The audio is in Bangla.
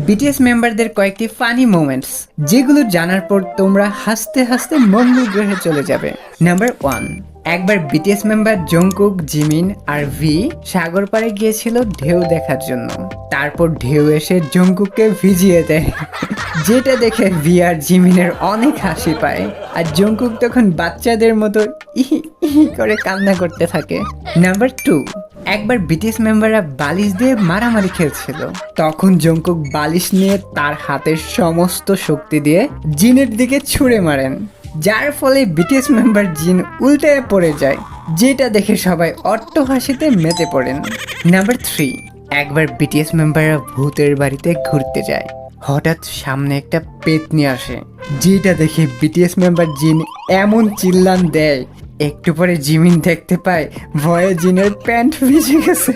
বিটিএস মেম্বারদের কয়েকটি ফানি মোমেন্টস যেগুলো জানার পর তোমরা হাসতে হাসতে মঙ্গল গ্রহে চলে যাবে। নাম্বার 1, একবার বিটিএস মেম্বার জংকুক, জিমিন আর ভি সাগর পাড়ে গিয়েছিল ঢেউ দেখার জন্য। তারপর ঢেউ এসে জংকুককে ভিজিয়ে দেয়, যেটা দেখে ভি আর জিমিনের অনেক হাসি পায়। আর জংকুক তখন বাচ্চাদের মতো ইহি ইহি করে কান্না করতে থাকে। নাম্বার 2, একবার বিটিএস মেম্বাররা বালিশ দিয়ে মারামারি খেলছিল। তখন জংকুক বালিশ নিয়ে তার হাতের সমস্ত শক্তি দিয়ে জিনের দিকে ছুঁড়ে মারেন, যার ফলে বিটিএস মেম্বার জিন উল্টে পড়ে যায়, যেটা দেখে সবাই অট্টহাসিতে মেতে পড়েন। নাম্বার 3, একবার বিটিএস মেম্বাররা ভূতের বাড়িতে ঘুরতে যায়। হঠাৎ সামনে একটা পেতনি আসে, যেটা দেখে বিটিএস মেম্বার জিন এমন চিল্লান দেয়, একটু পরে জিমিন দেখতে পায় ভয়ে জিনের প্যান্ট ভিজে গেছে।